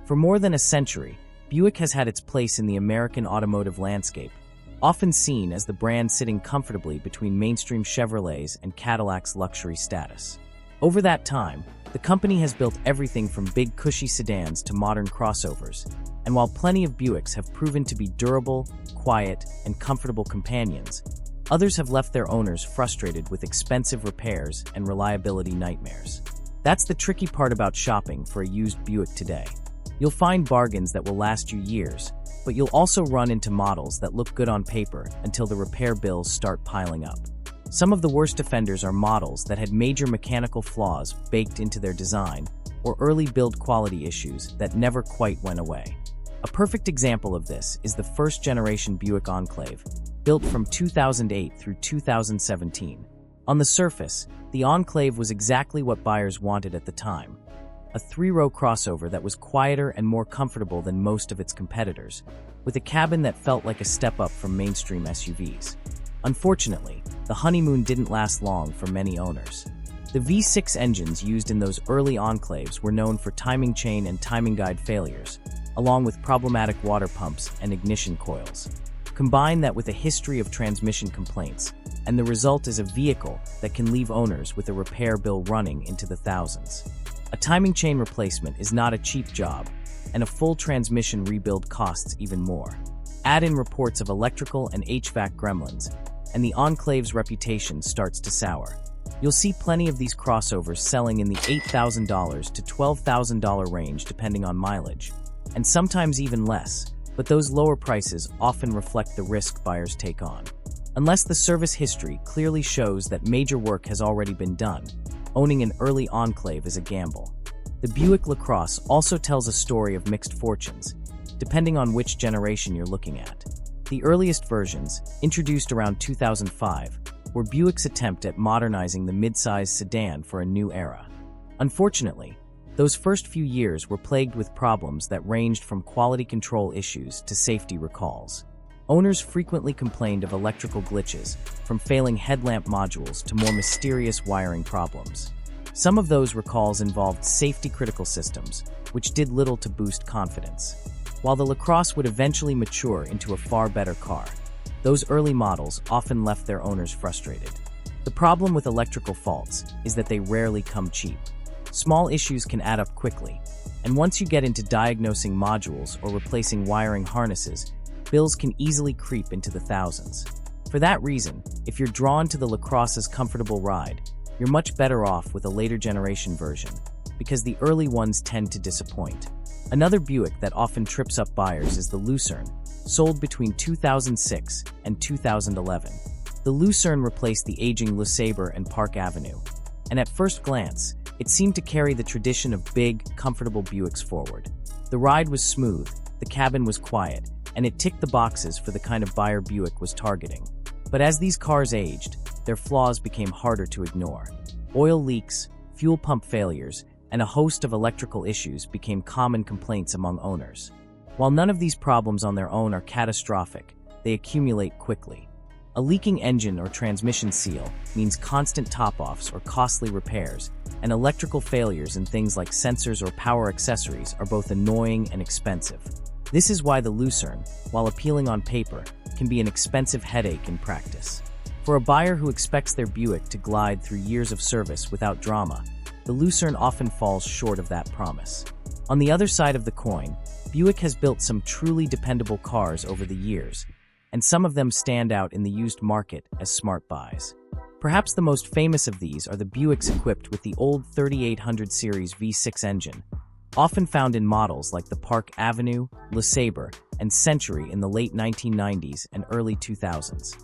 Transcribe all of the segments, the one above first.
For more than a century, Buick has had its place in the American automotive landscape, often seen as the brand sitting comfortably between mainstream Chevrolets and Cadillac's luxury status. Over that time, the company has built everything from big cushy sedans to modern crossovers, and while plenty of Buicks have proven to be durable, quiet, and comfortable companions, others have left their owners frustrated with expensive repairs and reliability nightmares. That's the tricky part about shopping for a used Buick today. You'll find bargains that will last you years, but you'll also run into models that look good on paper until the repair bills start piling up. Some of the worst offenders are models that had major mechanical flaws baked into their design or early build quality issues that never quite went away. A perfect example of this is the first-generation Buick Enclave, built from 2008 through 2017. On the surface, the Enclave was exactly what buyers wanted at the time. A three-row crossover that was quieter and more comfortable than most of its competitors, with a cabin that felt like a step up from mainstream SUVs. Unfortunately, the honeymoon didn't last long for many owners. The V6 engines used in those early Enclaves were known for timing chain and timing guide failures, along with problematic water pumps and ignition coils. Combine that with a history of transmission complaints, and the result is a vehicle that can leave owners with a repair bill running into the thousands. A timing chain replacement is not a cheap job, and a full transmission rebuild costs even more. Add in reports of electrical and HVAC gremlins, and the Enclave's reputation starts to sour. You'll see plenty of these crossovers selling in the $8,000 to $12,000 range depending on mileage, and sometimes even less, but those lower prices often reflect the risk buyers take on. Unless the service history clearly shows that major work has already been done, owning an early Enclave is a gamble. The Buick Lacrosse also tells a story of mixed fortunes, depending on which generation you're looking at. The earliest versions, introduced around 2005, were Buick's attempt at modernizing the mid-size sedan for a new era. Unfortunately, those first few years were plagued with problems that ranged from quality control issues to safety recalls. Owners frequently complained of electrical glitches, from failing headlamp modules to more mysterious wiring problems. Some of those recalls involved safety-critical systems, which did little to boost confidence. While the Lacrosse would eventually mature into a far better car, those early models often left their owners frustrated. The problem with electrical faults is that they rarely come cheap. Small issues can add up quickly, and once you get into diagnosing modules or replacing wiring harnesses, bills can easily creep into the thousands. For that reason, if you're drawn to the Lacrosse's comfortable ride, you're much better off with a later generation version, because the early ones tend to disappoint. Another Buick that often trips up buyers is the Lucerne, sold between 2006 and 2011. The Lucerne replaced the aging LeSabre and Park Avenue, and at first glance, it seemed to carry the tradition of big, comfortable Buicks forward. The ride was smooth, the cabin was quiet, and it ticked the boxes for the kind of buyer Buick was targeting. But as these cars aged, their flaws became harder to ignore. Oil leaks, fuel pump failures, and a host of electrical issues became common complaints among owners. While none of these problems on their own are catastrophic, they accumulate quickly. A leaking engine or transmission seal means constant top-offs or costly repairs, and electrical failures in things like sensors or power accessories are both annoying and expensive. This is why the Lucerne, while appealing on paper, can be an expensive headache in practice. For a buyer who expects their Buick to glide through years of service without drama, the Lucerne often falls short of that promise. On the other side of the coin, Buick has built some truly dependable cars over the years, and some of them stand out in the used market as smart buys. Perhaps the most famous of these are the Buicks equipped with the old 3800 series V6 engine, often found in models like the Park Avenue, LeSabre, and Century in the late 1990s and early 2000s.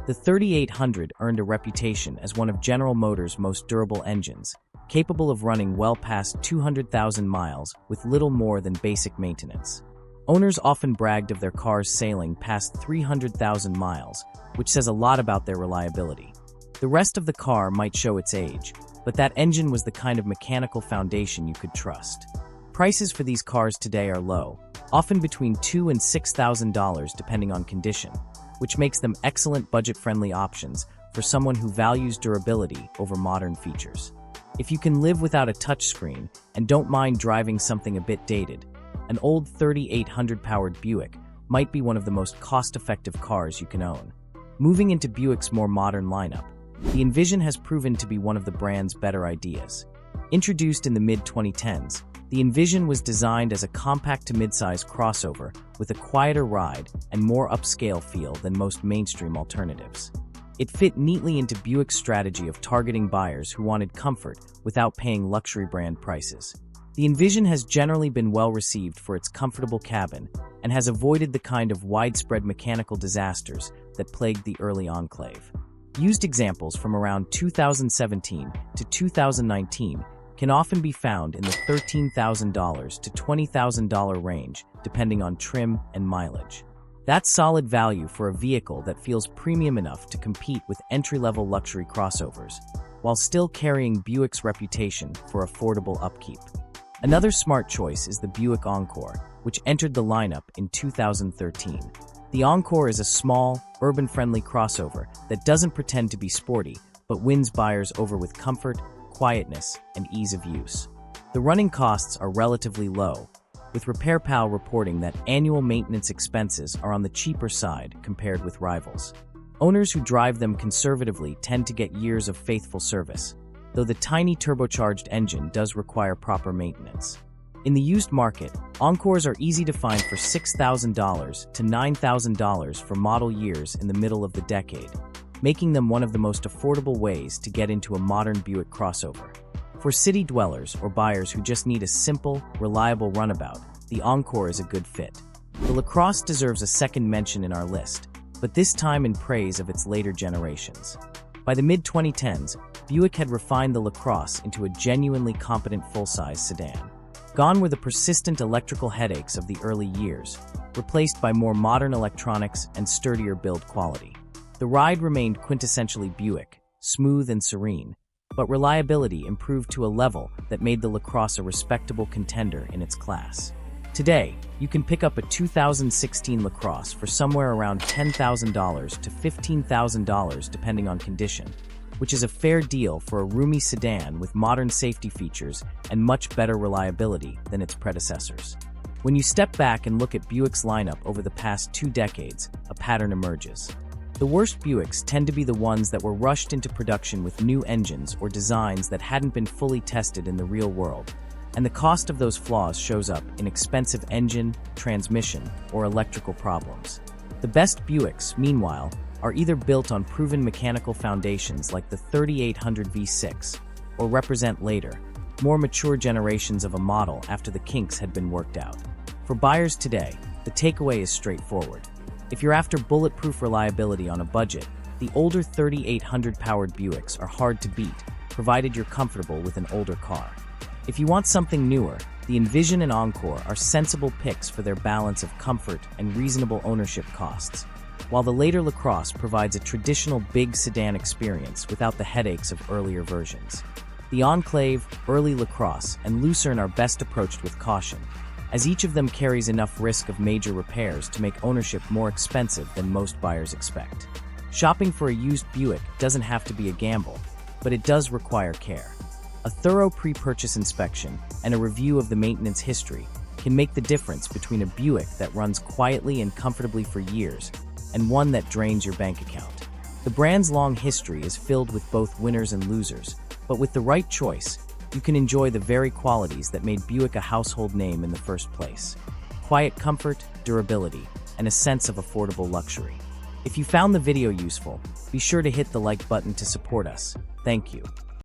The 3800 earned a reputation as one of General Motors' most durable engines, capable of running well past 200,000 miles with little more than basic maintenance. Owners often bragged of their cars sailing past 300,000 miles, which says a lot about their reliability. The rest of the car might show its age, but that engine was the kind of mechanical foundation you could trust. Prices for these cars today are low, often between $2,000 and $6,000 depending on condition, which makes them excellent budget-friendly options for someone who values durability over modern features. If you can live without a touchscreen and don't mind driving something a bit dated, an old 3800-powered Buick might be one of the most cost-effective cars you can own. Moving into Buick's more modern lineup, the Envision has proven to be one of the brand's better ideas. Introduced in the mid-2010s, the Envision was designed as a compact to midsize crossover with a quieter ride and more upscale feel than most mainstream alternatives. It fit neatly into Buick's strategy of targeting buyers who wanted comfort without paying luxury brand prices. The Envision has generally been well received for its comfortable cabin and has avoided the kind of widespread mechanical disasters that plagued the early Enclave. Used examples from around 2017 to 2019 can often be found in the $13,000 to $20,000 range, depending on trim and mileage. That's solid value for a vehicle that feels premium enough to compete with entry-level luxury crossovers, while still carrying Buick's reputation for affordable upkeep. Another smart choice is the Buick Encore, which entered the lineup in 2013. The Encore is a small, urban-friendly crossover that doesn't pretend to be sporty, but wins buyers over with comfort, quietness, and ease of use. The running costs are relatively low, with RepairPal reporting that annual maintenance expenses are on the cheaper side compared with rivals. Owners who drive them conservatively tend to get years of faithful service, though the tiny turbocharged engine does require proper maintenance. In the used market, Encores are easy to find for $6,000 to $9,000 for model years in the middle of the decade, making them one of the most affordable ways to get into a modern Buick crossover. For city dwellers or buyers who just need a simple, reliable runabout, the Encore is a good fit. The Lacrosse deserves a second mention in our list, but this time in praise of its later generations. By the mid-2010s, Buick had refined the Lacrosse into a genuinely competent full-size sedan. Gone were the persistent electrical headaches of the early years, replaced by more modern electronics and sturdier build quality. The ride remained quintessentially Buick, smooth and serene, but reliability improved to a level that made the Lacrosse a respectable contender in its class. Today, you can pick up a 2016 Lacrosse for somewhere around $10,000 to $15,000 depending on condition, which is a fair deal for a roomy sedan with modern safety features and much better reliability than its predecessors. When you step back and look at Buick's lineup over the past 2 decades, a pattern emerges. The worst Buicks tend to be the ones that were rushed into production with new engines or designs that hadn't been fully tested in the real world, and the cost of those flaws shows up in expensive engine, transmission, or electrical problems. The best Buicks, meanwhile, are either built on proven mechanical foundations like the 3800 V6, or represent later, more mature generations of a model after the kinks had been worked out. For buyers today, the takeaway is straightforward. If you're after bulletproof reliability on a budget, the older 3800-powered Buicks are hard to beat, provided you're comfortable with an older car. If you want something newer, the Envision and Encore are sensible picks for their balance of comfort and reasonable ownership costs, while the later Lacrosse provides a traditional big sedan experience without the headaches of earlier versions. The Enclave, early Lacrosse, and Lucerne are best approached with caution, as each of them carries enough risk of major repairs to make ownership more expensive than most buyers expect. Shopping for a used Buick doesn't have to be a gamble, but it does require care. A thorough pre-purchase inspection and a review of the maintenance history can make the difference between a Buick that runs quietly and comfortably for years and one that drains your bank account. The brand's long history is filled with both winners and losers, but with the right choice, you can enjoy the very qualities that made Buick a household name in the first place: quiet comfort, durability, and a sense of affordable luxury. If you found the video useful, be sure to hit the like button to support us. Thank you.